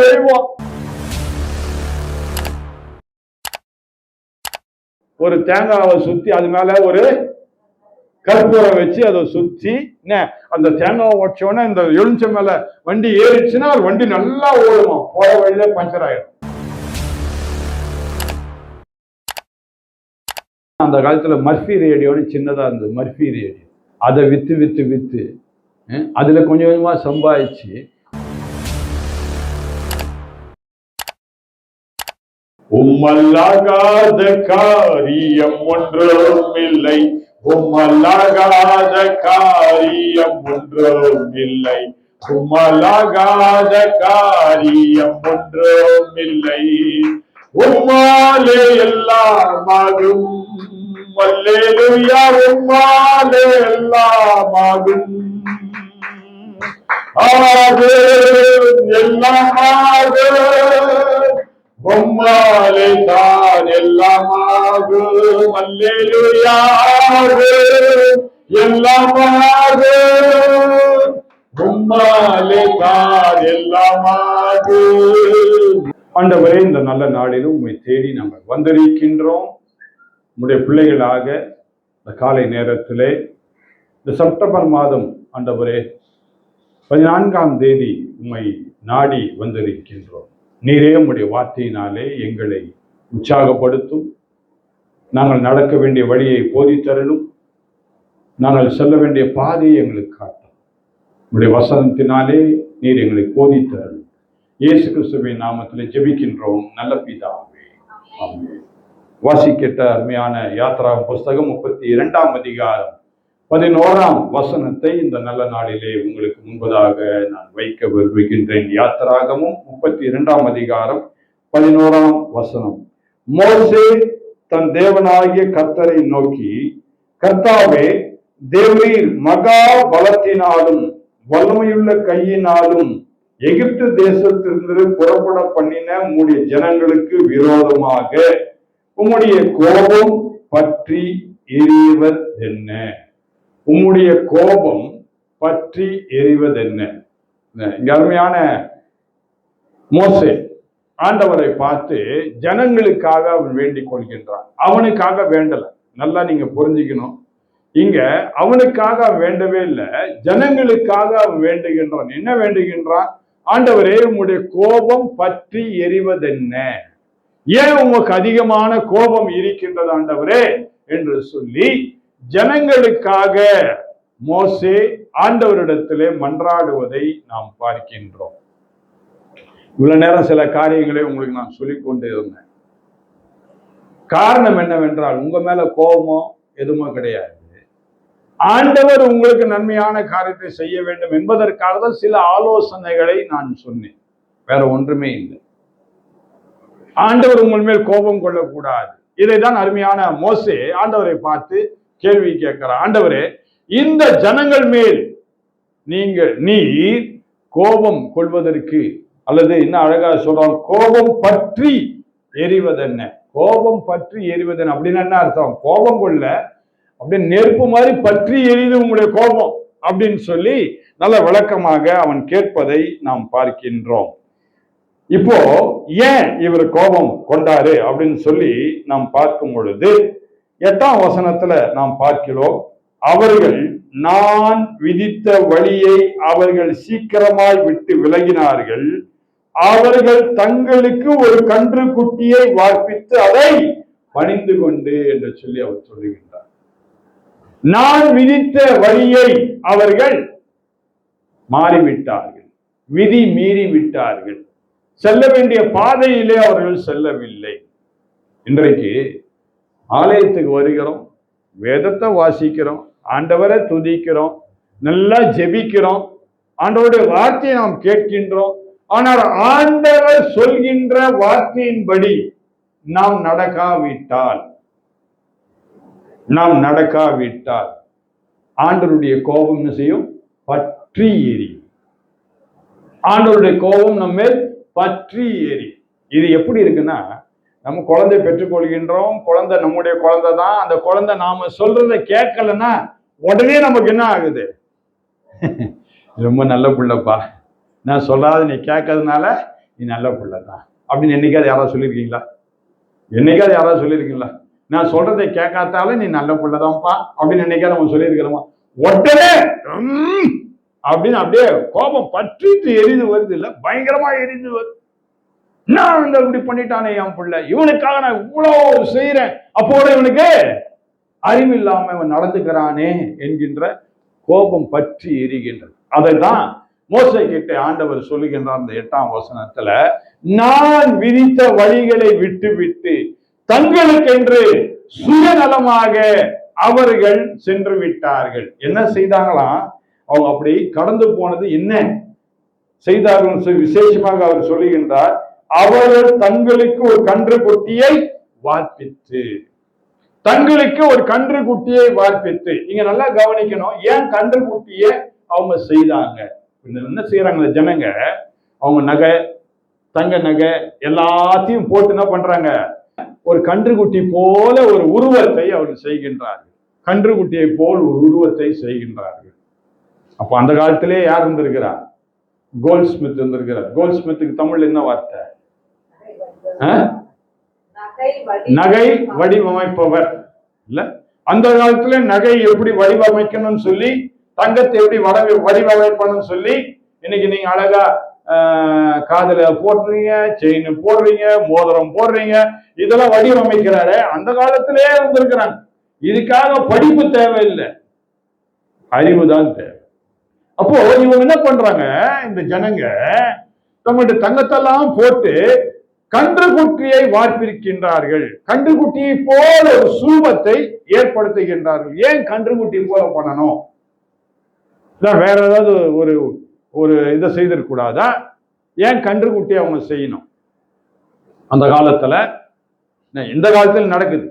தெய்வம். ஒரு தேங்காவை சுத்தி அது மேல ஒரு கற்பூரம் வச்சு அதை சுத்தி அந்த தேங்காவை உடச்சோன்னா இந்த எலுமிச்சை மேல வண்டி ஏறிச்சுன்னா வண்டி நல்லா ஓடுமா, போற வழியில பஞ்சர் ஆயிடும். அந்த காலத்துல மர்ஃபி ரேடியோன்னு சின்னதா இருந்தது, மர்ஃபி ரேடியோ. அதை வித்து வித்து வித்து அதுல கொஞ்சம் கொஞ்சமா சம்பாதிச்சு உம்மல்லாகாத காரியம் ஒன்றும் இல்லை, உம்மல்லாகாத காரியம் ஒன்றும் இல்லை, உம்மல்லாகாத காரியம் ஒன்றும் இல்லை, உம்மாலே எல்லாம் ஆகும், அல்லேலூயா, உம்மாலே எல்லாம் ஆகும், எல்லாம் ஆகும், உம்மாலே தான் எல்லாம் ஆகும், அல்லேலூயா, எல்லாம் ஆகும், உம்மாலே தான் எல்லாம் ஆகும். ஆண்டவரே, இந்த நல்ல நாளிலும் உம்மை தேடி நாங்கள் வந்திருக்கின்றோம். உம்முடைய பிள்ளைகளாக இந்த காலை நேரத்திலே இந்த செப்டம்பர் மாதம் ஆண்டவரே 14ஆம் தேதி உம்மை நாடி வந்திருக்கின்றோம். நீரே உம்முடைய வார்த்தையினாலே எங்களை உற்சாகப்படுத்தும், நாங்கள் நடக்க வேண்டிய வழியை போதித்தரலும், நாங்கள் செல்ல வேண்டிய பாதையை எங்களுக்கு காட்டும். உம்முடைய வசனத்தினாலே நீர் எங்களை போதித்தரலும். இயேசு கிறிஸ்துவின் நாமத்தில் ஜெபிக்கின்றோம் நல்ல பிதாவே, ஆமென். வாசிக்கிட்ட அருமையான யாத்ரா புஸ்தகம் 32ஆம் அதிகாரம் 11ஆம் வசனத்தை இந்த நல்ல நாளிலே உங்களுக்கு முன்பதாக நான் வைக்க விரும்புகின்றேன். யாத்திராகமும் 32ஆம் அதிகாரம் 11ஆம் வசனம். மோசே தன் தேவனாகிய கர்த்தரை நோக்கி, கர்த்தாவே, தேவரீர் மகா பலத்தினாலும் வல்லமையுள்ள கையினாலும் எகிப்து தேசத்திலிருந்து புறப்பட பண்ணின உம்முடைய ஜனங்களுக்கு விரோதமாக உம்முடைய கோபம் பற்றி எரிவதென்ன? உம்முடைய கோபம் பற்றி எரிவதென்ன? அருமையான மோசே ஆண்டவரை பார்த்து ஜனங்களுக்காக அவன் வேண்டிக் கொள்கின்றான். அவனுக்காக வேண்டல. நல்லா நீங்க புரிஞ்சுக்கணும். இங்க அவனுக்காக வேண்டவே இல்லை, ஜனங்களுக்காக அவன் வேண்டுகின்றான். என்ன வேண்டுகின்றான்? ஆண்டவரே, உம்முடைய கோபம் பற்றி எரிவதென்ன? ஏன் உங்களுக்கு அதிகமான கோபம் இருக்கின்றது ஆண்டவரே என்று சொல்லி ஜனங்களுக்காக மோசே ஆண்டவரிடத்திலே மன்றாடுவதை நாம் பார்க்கின்றோம். இவ்வளவு நேரம் சில காரியங்களை உங்களுக்கு நான் சொல்லிக் கொண்டு இருந்தேன். காரணம் என்னவென்றால், உங்க மேல கோபமோ எதுவுமோ கிடையாது. ஆண்டவர் உங்களுக்கு நன்மையான காரியத்தை செய்ய வேண்டும் என்பதற்காக தான் சில ஆலோசனைகளை நான் சொன்னேன், வேற ஒன்றுமே இல்லை. ஆண்டவர் உங்கள் மேல் கோபம் கொள்ளக்கூடாது. இதைதான் அருமையான மோசே ஆண்டவரை பார்த்து கேள்வி கேட்கிறார். ஆண்டவரே, இந்த ஜனங்கள் மேல் நீர் கோபம் கொள்வதற்கு, அல்லது என்ன அழகா சொல்றான், கோபம் பற்றி எரிவதென்ன? கோபம் பற்றி எரிவதென்ன அப்படின்னு என்ன அர்த்தம்? கோபம் கொள்ள அப்படியே நெருப்பு மாதிரி பற்றி எரிது உங்களுடைய கோபம் அப்படின்னு சொல்லி நல்ல விளக்கமாக அவன் கேட்பதை நாம் பார்க்கின்றோம். இப்போ ஏன் இவர் கோபம் கொண்டாரு அப்படின்னு சொல்லி நாம் பார்க்கும் பொழுது 8ஆம் வசனத்துல நாம் பார்க்கிறோம், அவர்கள் நான் விதித்த வழியை அவர்கள் சீக்கிரமாய் விட்டு விலகினார்கள், அவர்கள் தங்களுக்கு ஒரு கன்று குட்டியை வார்ப்பித்து அதை பணிந்து கொண்டு என்று சொல்லி அவர் சொல்லுகின்றார். நான் விதித்த வழியை அவர்கள் மாறிவிட்டார்கள், விதி மீறி விட்டார்கள், செல்ல வேண்டிய பாதையிலே அவர்கள் செல்லவில்லை. இன்றைக்கு ஆலயத்துக்கு வருகிறோம், வேதத்தை வாசிக்கிறோம், ஆண்டவரை துதிக்கிறோம், நல்லா ஜெபிக்கிறோம், ஆண்டவருடைய வார்த்தையை நாம் கேட்கின்றோம். ஆனால் ஆண்டவர் சொல்கின்ற வார்த்தையின்படி நாம் நடக்காவிட்டால் ஆண்டவருடைய கோபம் என்ன செய்யும்? பற்றி எரியும். ஆண்டவருடைய கோபம் நம்ம பற்றி எரி. இது எப்படி இருக்குன்னா, நம்ம குழந்தை பெற்றுக்கொள்கின்றோம், குழந்தை நம்முடைய குழந்தை தான். அந்த குழந்தை நாம சொல்றதை கேட்கலன்னா உடனே நமக்கு என்ன ஆகுது? ரொம்ப நல்ல பிள்ளைப்பா, நான் சொல்லாத நீ கேட்கறதுனால நீ நல்ல பிள்ளைதான் அப்படின்னு என்னைக்காவது யாராவது சொல்லியிருக்கீங்களா? என்னைக்காவது யாராவது சொல்லியிருக்கீங்களா? நான் சொல்றதை கேட்காத்தாலும் நீ நல்ல பிள்ளைதான்ப்பா அப்படின்னு என்னைக்காவது நம்ம சொல்லியிருக்கிறோமா? உடனே அப்படின்னு அப்படியே கோபம் பற்றிட்டு எரிந்து வருது இல்ல, பயங்கரமா எரிந்து வருது. நான் வந்து இப்படி பண்ணிட்டானே என் பிள்ளை, இவனுக்காக நான் இவ்வளவு செய்யறேன், அப்போது இவனுக்கு அறிவு இல்லாம இவன் நடந்துக்கிறானே என்கின்ற கோபம் பற்றி எரிகின்றது. அதைதான் மோசே கிட்ட ஆண்டவர் சொல்லுகின்றார் அந்த 8ஆம் வசனத்துல, நான் விதித்த வழிகளை விட்டு விட்டு தங்களுக்கென்று சுயநலமாக அவர்கள் சென்று விட்டார்கள். என்ன செய்தாங்களாம்? அவங்க அப்படி கடந்து போனது என்ன செய்தார்கள் விசேஷமாக அவர் சொல்லுகின்றார், அவர்கள் தங்களுக்கு ஒரு கன்று குட்டியை வார்ப்பித்து, தங்களுக்கு ஒரு கன்று குட்டியை வார்ப்பித்து. நீங்க நல்லா கவனிக்கணும், ஏன் கன்று குட்டியை அவங்க செய்தாங்க? என்ன செய்யறாங்க ஜனங்க? அவங்க நகை, தங்க நகை எல்லாத்தையும் போட்டு என்ன பண்றாங்க? ஒரு கன்றுக்குட்டி போல ஒரு உருவத்தை அவர்கள் செய்கின்றார்கள். கன்றுக்குட்டியை போல் ஒரு உருவத்தை செய்கின்றார்கள். அப்ப அந்த காலத்திலே யார் இருந்திருக்கிறார்? கோல்ட் ஸ்மித் இருந்திருக்கிறார். கோல்ட் ஸ்மித்துக்கு தமிழ் என்ன வார்த்தை? நகை வடிவமைப்பவர் இல்ல. அந்த காலத்துல நகை எப்படி வடிவமைக்கணும்னு சொல்லி, தங்கத்தை எப்படி வடிவமைப்பணும்னு சொல்லி, இன்னைக்கு நீங்க அழகா காதுல போடுறீங்க, செயின் போடுறீங்க, மோதிரம் போடுறீங்க, இதெல்லாம் வடிவமைக்கிறாரு. அந்த காலத்திலே இருந்திருக்கிறாங்க. இதுக்காக படிப்பு தேவையில்லை, அறிவுதான் தேவை. அப்போ இவங்க என்ன பண்றாங்க? இந்த ஜனங்க தங்களுடைய தங்கத்தெல்லாம் போட்டு கன்றுக்குட்டியை வார்ப்பிருக்கின்றார்கள். கன்றுக்குட்டியை போல ஒரு சூபத்தை ஏற்படுத்துகின்றார்கள். ஏன் கன்றுக்குட்டி போல பண்ணணும்? வேற ஏதாவது ஒரு இதை செய்திருக்கூடாதா? ஏன் கன்றுக்குட்டியை அவங்க செய்யணும்? அந்த காலத்துல, இந்த காலத்தில் நடக்குது.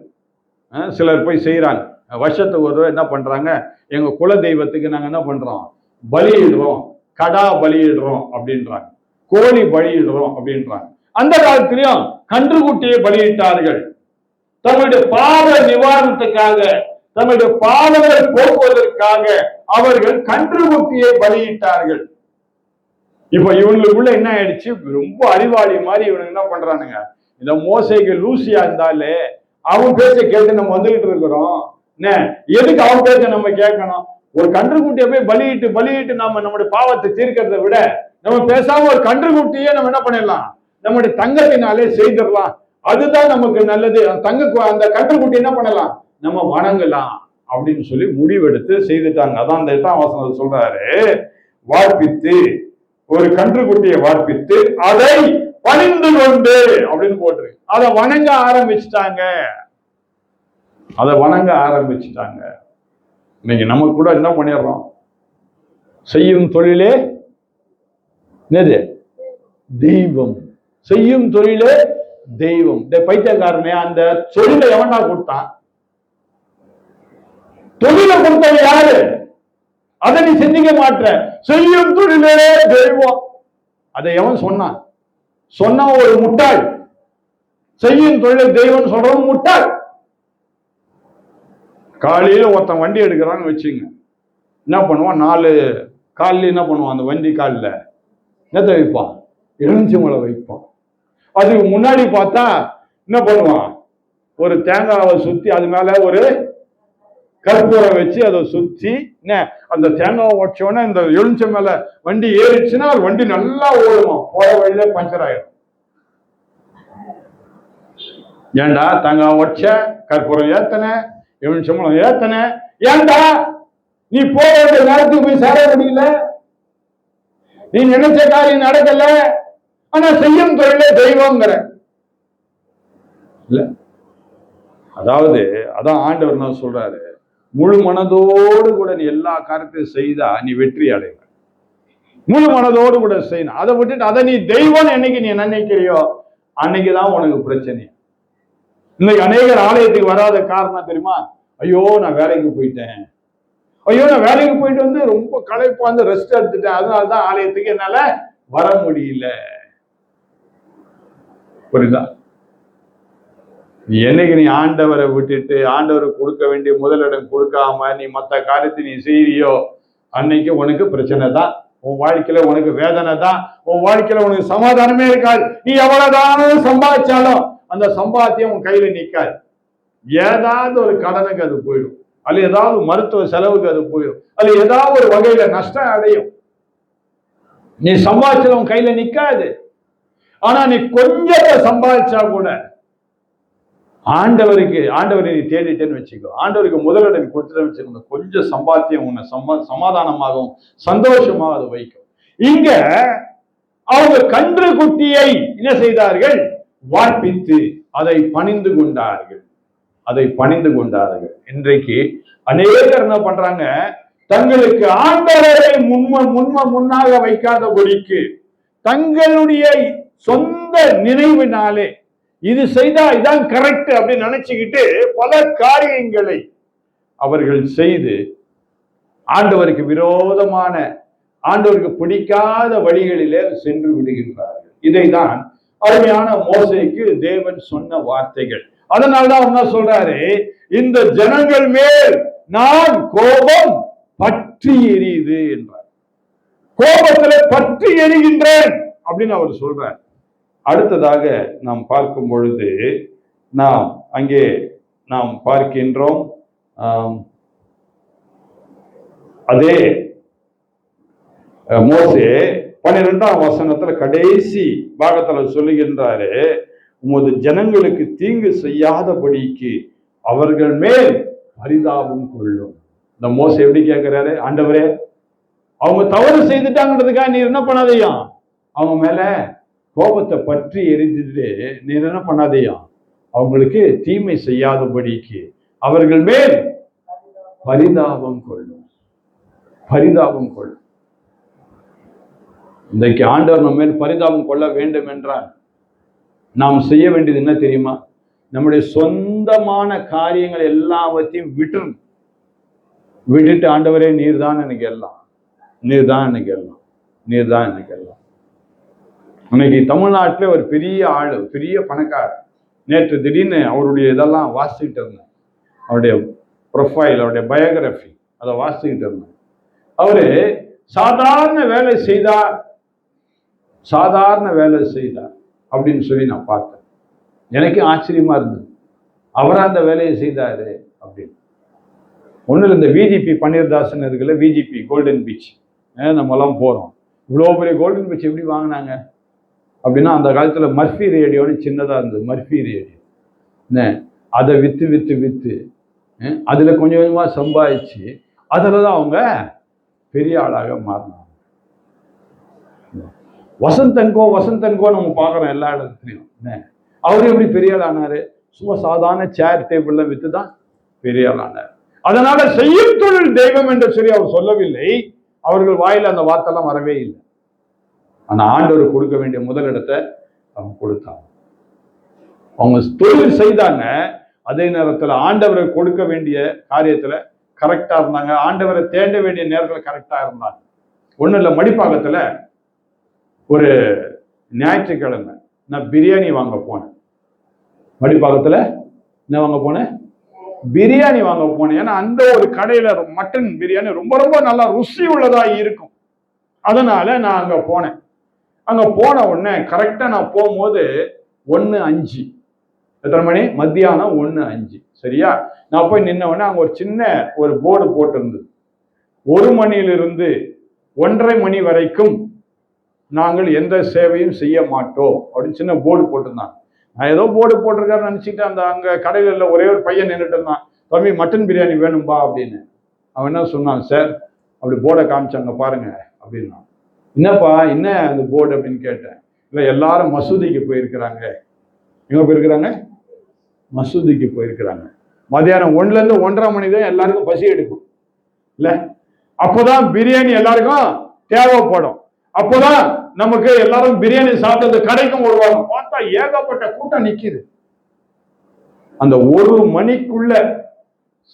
சிலர் போய் செய்யறாங்க, வருஷத்துக்கு ஒரு என்ன பண்றாங்க, எங்க குல தெய்வத்துக்கு நாங்க என்ன பண்றோம், பலியிடுறோம், கடா பலியிடுறோம் அப்படின்றாங்க, கோழி பலியிடுறோம் அப்படின்றாங்க. அந்த காலத்திலையும் கன்றுக்குட்டியை பலியிட்டார்கள். தங்களுடைய பாவ நிவாரணத்துக்காக, தங்களுடைய பாவங்களை போக்குவதற்காக அவர்கள் கன்றுக்குட்டியை பலியிட்டார்கள். இப்ப இவங்களுக்குள்ள என்ன ஆயிடுச்சு? ரொம்ப அறிவாளி மாதிரி இவனுக்கு என்ன பண்றானுங்க, இந்த மோசேக்கு லூசியா இருந்தாலே அவன் பேச்ச கேட்டு நம்ம வந்துகிட்டு இருக்கிறோம். எதுக்கு அவன் பேச்ச நம்ம கேட்கணும்? ஒரு கன்றுக்குட்டியை போய் பலியிட்டு நம்ம நம்முடைய பாவத்தை தீர்க்கிறத விட, நம்ம பேசாம ஒரு கன்றுக்குட்டியே நம்ம என்ன பண்ணிடலாம், நம்முடைய தங்கத்தினாலே செய்திடலாம். அதுதான் நமக்கு நல்லது. அந்த கன்றுக்குட்டி என்ன பண்ணலாம், நம்ம வணங்கலாம் அப்படின்னு சொல்லி முடிவெடுத்து செய்துட்டாங்க. அதான் அந்த 8ஆம் வசனம் சொல்றாரு, வார்ப்பித்து, ஒரு கன்றுக்குட்டியை வார்ப்பித்து அதை பணிந்து கொண்டு அப்படின்னு போட்டு அதை வணங்க ஆரம்பிச்சுட்டாங்க. இன்னைக்கு நம்ம கூட என்ன பண்ணிடுறோம்? செய்யும் தொழிலே என்னது? தெய்வம். செய்யும் தொழிலே தெய்வம். இந்த பைத்தியக்காரனே, அந்த தொழிலை எவனா கொடுத்தான்? தொழிலை கொடுத்தது யாரு? அதை நீ சிந்திக்க மாட்ட. செய்யும் தொழிலே தெய்வம். அதை எவன் சொன்னான்? சொன்ன ஒரு முட்டாள். செய்யும் தொழிலை தெய்வம் சொல்றவன் முட்டாள். காலையில ஒருத்தன் வண்டி எடுக்கிறான்னு வச்சுங்க, என்ன பண்ணுவான்? 4 காலில் என்ன பண்ணுவான்? அந்த வண்டி காலில் என்னத்தை வைப்பான்? எலுமிச்சம்பழை வைப்பான். அதுக்கு முன்னாடி பார்த்தா என்ன பண்ணுவான்? ஒரு தேங்காவை சுத்தி அது மேல ஒரு கற்பூரம் வச்சு அதை சுத்தி, அந்த தேங்காவை உடச்சோன்னா இந்த எலுமிச்சை மேல வண்டி ஏறிச்சுன்னா வண்டி நல்லா ஓடுமா, போற வழியில பஞ்சர் ஆயிடும். ஏண்டா தேங்காய் உடச்ச, கற்பூரம் ஏத்தன, எலுமிச்சம்பழம் ஏத்தன, ஏண்டா நீ போக வேண்டிய நேரத்துக்கு போய் சேர முடியல, நீ நினைச்ச காரியம் நடக்கல, ஆனா செய்யும் தொழிலே தெய்வங்கிற இல்ல. அதாவது அதான் ஆண்டவர் என்ன சொல்றாரு, முழு மனதோடு கூட நீ எல்லா காரியத்தையும் செய்தா நீ வெற்றி அடைவ. முழு மனதோடு கூட செய்யணும். அதை விட்டுட்டு அதை நீ தெய்வம் என்னைக்கு நீ நினைக்கிறியோ அன்னைக்குதான் உனக்கு பிரச்சனை. இன்னைக்கு அநேகர் ஆலயத்துக்கு வராத காரணம் தெரியுமா? ஐயோ நான் வேலைக்கு போயிட்டேன், ஐயோ நான் வேலைக்கு போயிட்டு வந்து ரொம்ப களைப்பா வந்து ரெஸ்ட் எடுத்துட்டேன், அதனாலதான் ஆலயத்துக்கு என்னால வர முடியல. புரியுதா? என்னைக்கு நீ ஆண்டவரை விட்டுட்டு ஆண்டவருக்கு கொடுக்க வேண்டிய முதலிடம் கொடுக்காம நீ மற்ற காரியத்தை நீ செய்யறியோ அன்னைக்கு உனக்கு பிரச்சனை தான். உன் வாழ்க்கையில உனக்கு வேதனை தான், உன் வாழ்க்கையில உனக்கு சமாதானமே இருக்காது. நீ எவ்வளவுதான் சம்பாதிச்சாலும் அந்த சம்பாத்தியம் உன் கையில நிற்காது. ஏதாவது ஒரு கடனுக்கு அது போயிடும், அல்ல ஏதாவது மருத்துவ செலவுக்கு அது போயிடும், அல்ல ஏதாவது ஒரு வகையில நஷ்டம் அடையும். நீ சம்பாதிச்சல உன் கையில நிக்காது. ஆனா நீ கொஞ்சத்தை சம்பாதிச்சா கூட ஆண்டவரை நீ தேடிட்டேன்னு வச்சுக்கோ, ஆண்டவருக்கு முதலிடம் கொடுத்துட்டு வச்சுக்கோ, கொஞ்சம் சம்பாத்தியம் உன்னை சமாதானமாகவும் சந்தோஷமாக அதை வைக்கும். இங்க அவங்க கன்று குட்டியை என்ன செய்தார்கள்? வார்ப்பித்து அதை பணிந்து கொண்டார்கள். இன்றைக்கு அநேகர் என்ன பண்றாங்க? தங்களுக்கு ஆண்டவரை முன்னாக வைக்காதபடிக்கு தங்களுடைய சொந்த நினைவினாலே இது செய்தா இதான் கரெக்ட் அப்படின்னு நினைச்சுக்கிட்டு பல காரியங்களை அவர்கள் செய்து ஆண்டவருக்கு விரோதமான, ஆண்டவருக்கு பிடிக்காத வழிகளிலே சென்று விடுகின்றார்கள். இதைதான் அருமையான மோசேக்கு தேவன் சொன்ன வார்த்தைகள். அதனால்தான் என்ன சொல்றாரு? இந்த ஜனங்கள் மேல் நான் கோபம் பற்றி எரியுது என்றார். கோபத்துல பற்றி எரிகின்றேன் அப்படின்னு அவர் சொல்றார். அடுத்ததாக நாம் பார்க்கும் பொழுது அங்கே நாம் பார்க்கின்றோம், அதே மோசே 12ஆம் வசனத்துல கடைசி பாகத்துல சொல்லுகின்றாரு, உமது ஜனங்களுக்கு தீங்கு செய்யாதபடிக்கு அவர்கள் மேல் பரிதாபம் கொள்ளும். இந்த மோசே எப்படி கேட்கிறாரு? ஆண்டவரே, அவங்க தவறு செய்துட்டாங்கிறதுக்காக நீர் என்ன பண்ணாதையா? அவங்க மேல கோபத்தை பற்றி எரிஞ்சுட்டு நீர் என்ன பண்ணாதையா? அவங்களுக்கு தீமை செய்யாதபடிக்கு அவர்கள் மேல் பரிதாபம் கொள்ளும். இன்றைக்கு ஆண்டவர் நம்ம மேல் பரிதாபம் கொள்ள வேண்டும் என்றால் நாம் செய்ய வேண்டியது என்ன தெரியுமா? நம்முடைய சொந்தமான காரியங்கள் எல்லாவற்றையும் விட்டுட்டு ஆண்டவரே நீர் தான் எனக்கு எல்லாம். இன்னைக்கு தமிழ்நாட்டில் ஒரு பெரிய ஆளு, பெரிய பணக்காரர், நேற்று திடீர்னு அவருடைய இதெல்லாம் வாசிக்கிட்டு இருந்தேன், அவருடைய ப்ரொஃபைல், அவருடைய பயோகிராஃபி அதை வாசிக்கிட்டு இருந்தேன். அவரு சாதாரண வேலை செய்தார் அப்படின்னு சொல்லி நான் பார்த்தேன். எனக்கு ஆச்சரியமா இருந்தது, அவரா அந்த வேலையை செய்தாரு அப்படின்னு. ஒன்றும் இந்த விஜிபி பன்னீர்தாசன் இருக்குல்ல, விஜிபி கோல்டன் பீச், நம்மலாம் போகிறோம். இவ்வளோ பெரிய கோல்டன் பீச் எப்படி வாங்கினாங்க அப்படின்னா, அந்த காலத்தில் மர்ஃபி ரேடியோன்னு சின்னதாக இருந்தது, மர்ஃபி ரேடியோ. அதை விற்று அதில் கொஞ்சம் கொஞ்சமாக சம்பாதிச்சு அதில் தான் அவங்க பெரிய ஆளாக மாறினாங்க. வசந்தன்கோ நம்ம பார்க்குறோம் எல்லா இடத்துலையும். அவரு எப்படி பெரிய ஆள் ஆனாரு? சும்மா சாதாரண சேர் டேபிள்லாம் விற்று தான் பெரிய ஆள் ஆனார். அதனால செய்யும் தொழில் தெய்வம் என்று சொல்லி அவர் சொல்லவில்லை. அவர்கள் வாயில அந்த வார்த்தைலாம் வரவே இல்லை. ஆனா ஆண்டவர் கொடுக்க வேண்டிய முதலிடத்தை அவங்க கொடுத்தாங்க. அவங்க தொழில் செய்தாங்க, அதே நேரத்தில் ஆண்டவரை கொடுக்க வேண்டிய காரியத்துல கரெக்டா இருந்தாங்க. ஆண்டவரை தேட வேண்டிய நேரத்துல கரெக்டா இருந்தாங்க. ஒண்ணு இல்லை, மடிப்பாக்கத்துல ஒரு ஞாயிற்றுக்கிழமை நான் பிரியாணி வாங்க போனேன். மடிப்பாக்கத்துல என்ன வாங்க போனேன்? பிரியாணி வாங்க போனேன். ஏன்னா அந்த ஒரு கடையில மட்டன் பிரியாணி ரொம்ப ரொம்ப நல்லா ருசி உள்ளதா இருக்கும். அதனால நான் அங்க போனேன். அங்க போன உடனே கரெக்டா நான் போகும்போது 1:05, எத்தனை மணி? மத்தியானம் 1:05. சரியா? நான் போய் நின்ன உடனே அங்க ஒரு சின்ன ஒரு போர்டு போட்டிருந்தது, 1 மணியிலிருந்து 1:30 மணி வரைக்கும் நாங்கள் எந்த சேவையும் செய்ய மாட்டோம் அப்படின்னு சின்ன போர்டு போட்டிருந்தாங்க. நான் ஏதோ போர்டு போட்டிருக்காருன்னு நினைச்சிட்டு அங்க கடையில் ஒரே ஒரு பையன் நின்றுட்டு இருந்தான். தம்பி மட்டன் பிரியாணி வேணும்பா அப்படின்னு. அவன் என்ன சொன்னான்? சார் அப்படி போர்டை காமிச்சாங்க பாருங்க அப்படின்னா. என்னப்பா என்ன அந்த போர்டு அப்படின்னு கேட்டேன். இல்லை, எல்லாரும் மசூதிக்கு போயிருக்கிறாங்க. எங்க போயிருக்கிறாங்க? மசூதிக்கு போயிருக்கிறாங்க. மதியானம் 1லேருந்து 1:30 மணி தான் எல்லாருக்கும் பசி எடுக்கும் இல்ல, அப்போதான் பிரியாணி எல்லாருக்கும் தேவைப்படும். அப்போதான் நமக்கு எல்லாரும் பிரியாணி சாப்பிட்டு கடைக்கும் வருவாங்க. பார்த்தா ஏகப்பட்ட கூட்டம் நிக்குது. அந்த 1 மணிக்குள்ள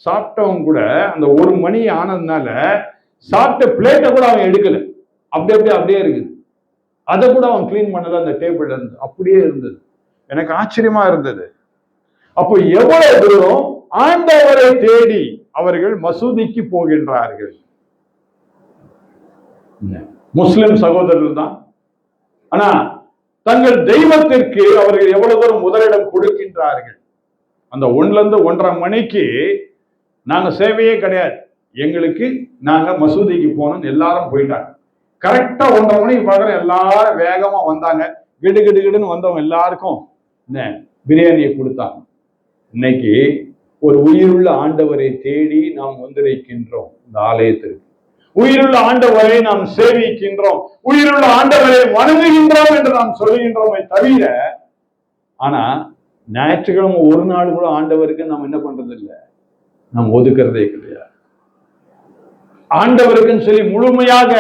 சாப்பிட்டவங்க கூட அந்த 1 மணி ஆனதுனால சாப்பிட்ட பிளேட்டை கூட அவன் எடுக்கல, அப்படியே இருக்குது. அதை கூட அவன் கிளீன் பண்ணல, அந்த டேபிள்ல இருந்து அப்படியே இருந்தது. எனக்கு ஆச்சரியமா இருந்தது. அப்போ எவ்வளவு தூரம் ஆண்டவரை தேடி அவர்கள் மசூதிக்கு போகின்றார்கள். முஸ்லிம் சகோதரர்கள் தான். ஆனா தங்கள் தெய்வத்திற்கு அவர்கள் எவ்வளவு தூரம் முதலிடம் கொடுக்கின்றார்கள். அந்த 1 to 1:30 மணிக்கு நாங்க சேவையே கிடையாது. எங்களுக்கு நாங்க மசூதிக்கு போனோம், எல்லாரும் போயிட்டாங்க. கரெக்டா 1:30 மணிக்கு பார்க்குற எல்லாரும் வேகமா வந்தாங்க. கிடு கிடு கிடுன்னு வந்தவங்க எல்லாருக்கும் பிரியாணியை கொடுத்தாங்க. இன்னைக்கு ஒரு உயிருள்ள ஆண்டவரை தேடி நாம் வந்திருக்கின்றோம். இந்த ஆலயத்திற்கு உயிருள்ள ஆண்டவரை நாம் சேவிக்கின்றோம், உயிருள்ள ஆண்டவரை வணங்குகின்றோம் என்று நாம் சொல்லுகின்றோமே தவிர, ஆனா ஞாயிற்றுக்கிழமை ஒரு நாள் கூட ஆண்டவருக்கு நாம் என்ன பண்றது இல்லை, நாம் ஒதுக்குறதே கிடையாது. ஆண்டவருக்குன்னு சொல்லி முழுமையாக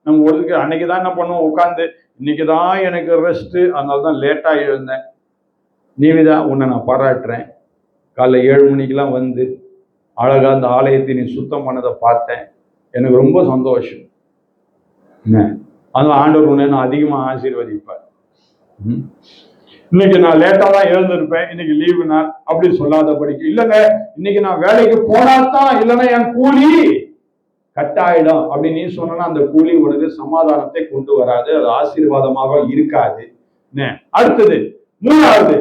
நம்ம ஒதுக்க. அன்னைக்குதான் என்ன பண்ணுவோம், உட்காந்து இன்னைக்குதான் எனக்கு ரெஸ்ட், அதனாலதான் லேட்டா எழுந்தேன். நீவிதா, உன்னை நான் பாராட்டுறேன். காலைல 7 மணிக்கெல்லாம் வந்து அழகா அந்த ஆலயத்தை நீ சுத்தம் பண்ணதை பார்த்தேன், எனக்கு ரொம்ப சந்தோஷம். அதனால ஆண்டவர் உன்னை நான் அதிகமா ஆசீர்வதிப்பார். இன்னைக்கு நான் லேட்டா தான் எழுந்திருப்பேன், இன்னைக்கு லீவு நாள் அப்படி சொல்லாதபடிக்கு, இல்லைங்க இன்னைக்கு நான் வேலைக்கு போனாதான், இல்லைன்னா என் கூலி கட்டாயிடும் அப்படின்னு நீ சொன்னா அந்த கூலி உனக்கு சமாதானத்தை கொண்டு வராது, அது ஆசீர்வாதமாக இருக்காது. அடுத்தது 3வது,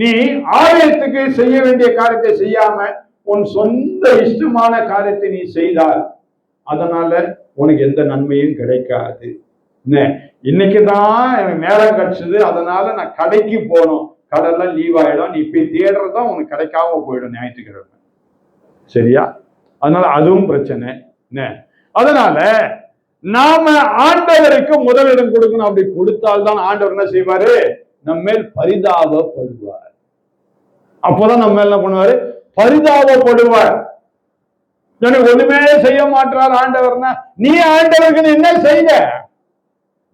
நீ ஆலயத்துக்கு செய்ய வேண்டிய காரியத்தை செய்யாம உன் சொந்த இஷ்டமான காரியத்தை நீ செய்தால் அதனால உனக்கு எந்த நன்மையும் கிடைக்காது. இன்னைக்குதான் எனக்கு நேரம் கிடைச்சது, அதனால நான் கடைக்கு போகணும், கடைலாம் லீவ் ஆயிடும், நீ போய் தேடுறதுதான் உனக்கு கிடைக்காம போயிடும் ஞாயிற்றுக்கிழமை. சரியா? அதனால அதுவும் பிரச்சனை. அதனால நாம ஆண்டவருக்கு முதலிடம் கொடுக்கணும். அப்படி கொடுத்தால்தான் ஆண்டவர் என்ன செய்வாரு, நம்ம மேல் பரிதாபப்படுவார். அப்போதான் நம்ம மேல என்ன பண்ணுவாரு, பரிதாபப்படுவார். எனக்கு ஒண்ணுமே செய்ய மாட்டார் ஆண்டவர்னா, நீ ஆண்டவருக்கு என்ன செய்ய?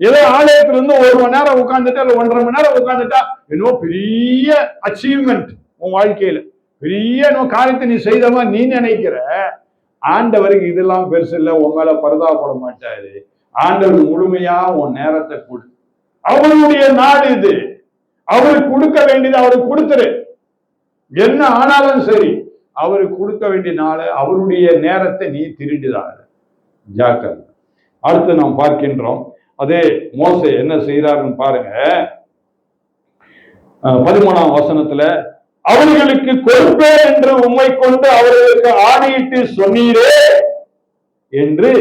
ஏதோ ஆலயத்துல இருந்து 1 மணி நேரம் உட்கார்ந்துட்டா, இல்ல 1.5 மணி நேரம் உட்கார்ந்துட்டா என்னவோ பெரிய அச்சீவ்மெண்ட் உன் வாழ்க்கையில, பெரிய காரியத்தை நீ செய்தமா நீ நினைக்கிற. ஆண்டவருக்கு இதெல்லாம் பெருசு இல்லை, உன் மேல பரிதாபப்பட மாட்டாரு. ஆண்டவருக்கு முழுமையா உன் நேரத்தை கொடு. அவருடைய நாடு இது, அவருக்கு கொடுக்க வேண்டியது அவருக்கு கொடுத்துரு. என்ன ஆனாலும் சரி, அவருக்கு கொடுக்க வேண்டிய நாள், அவருடைய நேரத்தை நீ திருடிடாத, ஜாக்கிரதை. அடுத்து நாம் பார்க்கின்றோம், அதே மோசே என்ன செய்யறாருன்னு பாருங்க. 13ஆம் வசனத்துல, அவர்களுக்கு கொடுப்பேன் என்று உம்மை கொண்டு அவர்களுக்கு ஆணையிட்டு சொன்னீரே என்று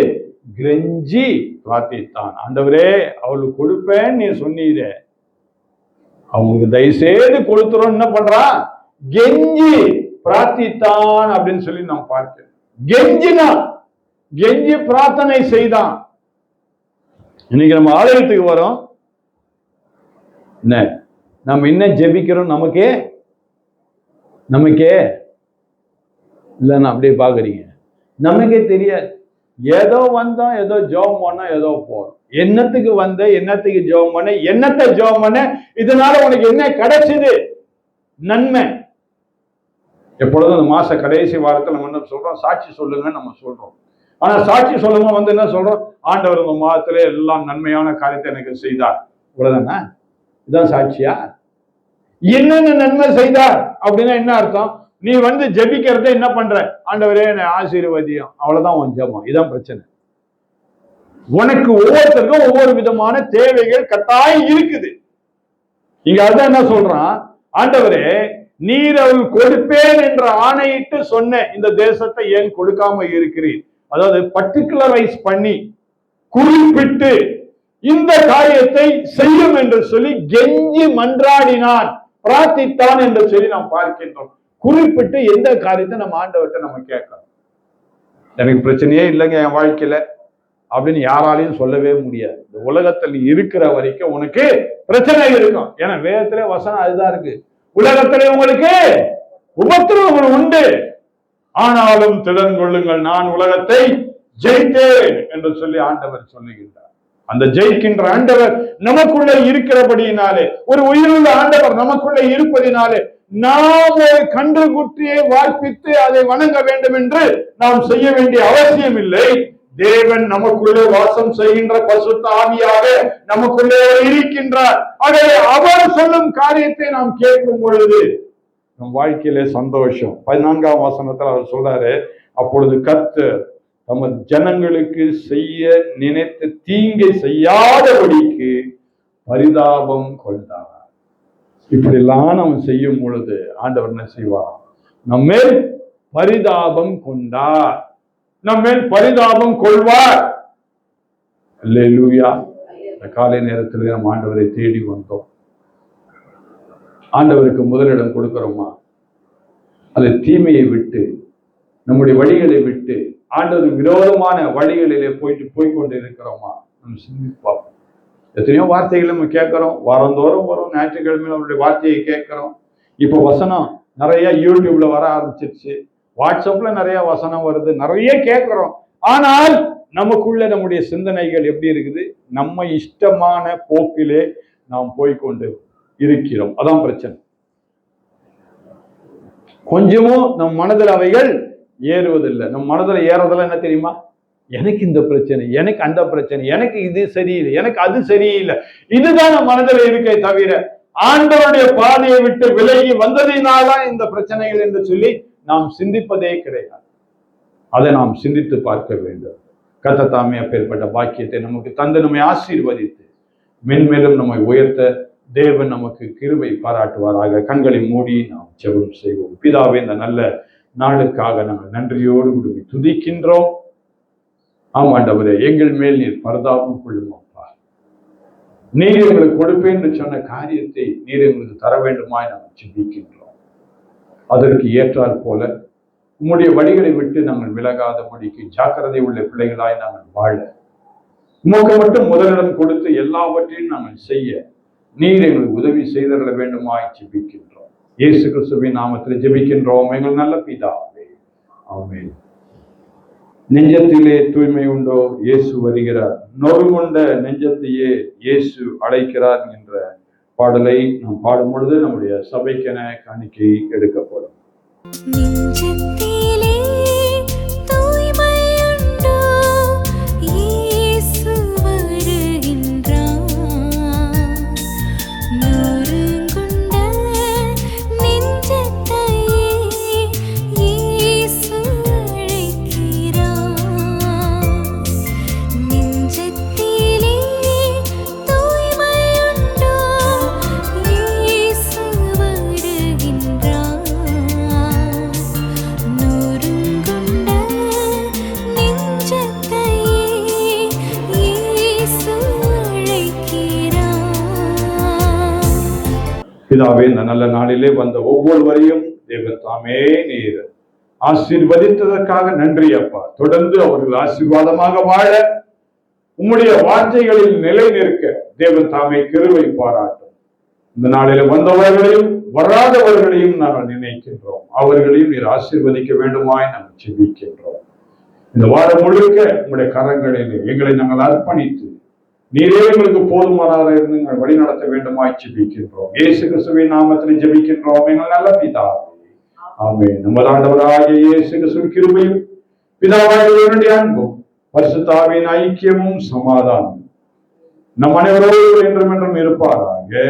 கெஞ்சி பிரார்த்தித்தான். ஆண்டவரே அவளுக்கு கொடுப்பேன் நீ சொன்னீரே, அவங்களுக்கு தயவுசெய்து கொடுத்துறோம் என்ன பண்றான், கெஞ்சி பிரார்த்தித்தான் அப்படின்னு சொல்லி நாம் பார்க்கிறோம். கெஞ்சினான், கெஞ்சி பிரார்த்தனை செய்தான். இன்னைக்கு நம்ம ஆலயத்துக்கு வரோம், நம்ம என்ன ஜெபிக்கிறோம், நமக்கே இல்லைன்னா அப்படியே பாக்குறீங்க, நமக்கே தெரியாது. ஏதோ வந்தோம், ஏதோ ஜெபம் பண்ணோம், ஏதோ போறோம். என்னத்துக்கு வந்த, என்னத்துக்கு ஜெபம் பண்ண, என்னத்தை ஜெபம் பண்ண, இதனால உனக்கு என்ன கிடைச்சது நன்மை? எப்பொழுதும் அந்த மாச கடைசி வாரத்தில் நம்ம என்ன சொல்றோம், சாட்சி சொல்லுங்க நம்ம சொல்றோம். ஆனா சாட்சி சொல்லுங்க வந்து என்ன சொல்றோம், ஆண்டவர் இந்த மாதத்துல எல்லாம் நன்மையான காரியத்தை எனக்கு செய்தார், இவ்வளவுதானே? இதான் சாட்சியா? என்னென்ன நன்மை செய்தார் அப்படின்னா என்ன அர்த்தம்? நீ வந்து ஜெபிக்கிறத என்ன பண்ற, ஆண்டவரே என்னை ஆசீர்வதியும், அவ்வளவுதான் உன் ஜெபம். இதான் பிரச்சனை. உனக்கு ஒவ்வொருத்தருக்கும் ஒவ்வொரு விதமான தேவைகள் கட்டாயம் இருக்குது. இங்க அதான் என்ன சொல்றான், ஆண்டவரே நீர் அவள் கொடுப்பேன் என்ற ஆணையிட்டு சொன்ன இந்த தேசத்தை ஏன் கொடுக்காம இருக்கிறீர்? அதாவது பர்டிகுலரைஸ் பண்ணி குறிப்பிட்டு இந்த காரியத்தை செய்யும் என்று சொல்லி கெஞ்சி மன்றாடினான், பிரார்த்தித்தான் என்று சொல்லி நாம் பார்க்கின்றோம். குறிப்பிட்டு எந்த காரியத்தை நம்ம ஆண்டவர்கிட்ட நம்ம கேட்கணும். எனக்கு பிரச்சனையே இல்லைங்க என் வாழ்க்கையில அப்படின்னு யாராலையும் சொல்லவே முடியாது. இந்த உலகத்தில் இருக்கிற வரைக்கும் உனக்கு பிரச்சனை இருக்கும். ஏன்னா வேதத்திலே வசனம் அதுதான் இருக்கு, உலகத்திலே உங்களுக்கு உபத்திரவங்கள் உண்டு, ஆனாலும் திடன் கொள்ளுங்கள், நான் உலகத்தை ஜெயித்தேன் என்று சொல்லி ஆண்டவர் சொல்லுகின்றார். அந்த ஜெயிக்கின்ற ஆண்டவர் நமக்குள்ள இருக்கிறபடியினாலே, ஒரு உயிருள்ள ஆண்டவர் நமக்குள்ள இருப்பதினாலே நாம் ஒரு கன்று குட்டியை வாய்ப்பித்து அதை வணங்க வேண்டும் என்று நாம் செய்ய வேண்டிய அவசியம் இல்லை. தேவன் நமக்குள்ளே வாசம் செய்கின்ற பசுத்த ஆவியாக நமக்குள்ளே இருக்கின்றார். ஆகவே அவர் சொல்லும் காரியத்தை நாம் கேட்கும் பொழுது நம் வாழ்க்கையிலே சந்தோஷம். 14ஆம் வசனத்தில் அவர் சொல்றாரு, அப்பொழுது கர்த்தர் தமது ஜனங்களுக்கு செய்ய நினைத்த தீங்கை செய்யாதபடிக்கு பரிதாபம் கொண்டார். இப்படிலாம் நம்ம செய்யும் பொழுது ஆண்டவர் என்ன செய்வார்? நம்மேல் பரிதாபம் கொண்டார், நம்மேல் பரிதாபம் கொள்வார். அல்லேலூயா. இந்த காலை நேரத்தில் நம்ம ஆண்டவரை தேடி வந்தோம். ஆண்டவருக்கு முதலிடம் கொடுக்கிறோமா? அது தீமையை விட்டு, நம்முடைய வழிகளை விட்டு, ஆண்டவருக்கு விரோதமான வழிகளிலே போய்கொண்டு இருக்கிறோமா? நம்ம சிந்திப்போம். எத்தனையோ வார்த்தைகள் நம்ம கேட்கிறோம், வாரந்தோறும் வரும், ஞாயிற்றுக்கிழமையில அவருடைய வார்த்தையை கேட்கிறோம். இப்போ வசனம் நிறைய யூடியூப்ல வர ஆரம்பிச்சிருச்சு, வாட்ஸ்அப்ல நிறைய வசனம் வருது, நிறைய கேட்கிறோம். ஆனால் நமக்குள்ள நம்முடைய சிந்தனைகள் எப்படி இருக்குது? நம்ம இஷ்டமான போக்கிலே நாம் போய்கொண்டு இருக்கிறோம். அதான் பிரச்சனை. கொஞ்சமும் நம் மனதில் அவைகள் ஏறுவதில்லை. நம் மனதில் ஏறதெல்லாம் என்ன தெரியுமா? எனக்கு இந்த பிரச்சனை, எனக்கு அந்த பிரச்சனை, எனக்கு இது சரியில்லை, எனக்கு அது சரியில்லை, இதுதான் மனதில் இருக்கே தவிர ஆண்டவருடைய பாதையை விட்டு விலகி வந்ததினால்தான் இந்த பிரச்சனைகள் என்று சொல்லி நாம் சிந்திப்பதே கிடையாது. அதை நாம் சிந்தித்து பார்க்க வேண்டும். கர்த்தர் தாமே அப்பேற்பட்ட பாக்கியத்தை நமக்கு தந்து நம்மை ஆசீர்வதித்து மென்மேலும் நம்மை உயர்த்த தேவன் நமக்கு கிருபை பாராட்டுவாராக. கண்களை மூடி நாம் ஜெபம் செய்வோம். பிதாவே, இந்த நல்ல நாளுக்காக நாங்கள் நன்றியோடு கூடி துதிக்கின்றோம். ஆமாண்டவரே, எங்கள் மேல் நீர் பரிதாபம் கொள்ளும் அப்பா. நீர் எங்களுக்கு கொடுப்பேன் என்று சொன்ன காரியத்தை நீர் எங்களுக்கு தர வேண்டுமாய் நாங்கள் ஜெபிக்கின்றோம். அதற்கு ஏற்றாற் போல உம்முடைய வழிகளை விட்டு நாங்கள் விலகாதபடிக்கு ஜாக்கிரதை உள்ள பிள்ளைகளாய் நாங்கள் வாழ, உமக்கு மட்டும் முதலிடம் கொடுத்து எல்லாவற்றையும் நாங்கள் செய்ய நீர் எங்களுக்கு உதவி செய்தரல வேண்டுமாய் ஜெபிக்கின்றோம். இயேசு கிறிஸ்துவின் நாமத்தில் ஜெபிக்கின்றோம் எங்கள் நல்ல பிதாவே, ஆமென். நெஞ்சத்திலே தூய்மை உண்டோ? இயேசு வருகிறார். நொறுங்குண்ட நெஞ்சத்தையே இயேசு அழைக்கிறார் என்ற பாடலை நாம் பாடும் பொழுது நம்முடைய சபைக்கென காணிக்கை எடுக்கப்படும். பிதாவே, இந்த நல்ல நாளிலே வந்த ஒவ்வொருவரையும் தேவன் தாமே நீர் ஆசீர்வதித்ததற்காக நன்றி அப்பா. தொடர்ந்து அவர்கள் ஆசீர்வாதமாக வாழ, உம்முடைய வார்த்தைகளில் நிலை நிற்க தேவன் தாமே கிருபை பாராட்டும். இந்த நாளில வந்தவர்களையும் வராதவர்களையும் நாங்கள் நினைக்கின்றோம். அவர்களையும் நீர் ஆசீர்வதிக்க வேண்டுமாய் நாங்கள் ஜெபிக்கின்றோம். இந்த வாரம் முழுக்க உங்களுடைய கரங்களில் எங்களை நாங்கள் அர்ப்பணித்து நீரே எங்களுக்கு போதுமானதாக இருந்து எங்கள் வழி நடத்த வேண்டுமாய் ஜெபிக்கின்றோம். இயேசு கிறிஸ்துவின் நாமத்தில் ஜெபிக்கின்றோம் எங்கள் நல்ல பிதாவே, ஆமென். நமது ஆண்டவராகிய இயேசு கிறிஸ்துவின் கிருபையும் பிதாவாகிய அன்பும் பரிசுத்த ஆவியின் ஐக்கியமும் சமாதானம் நம் அனைவரோடு என்றும் இருப்பாராக.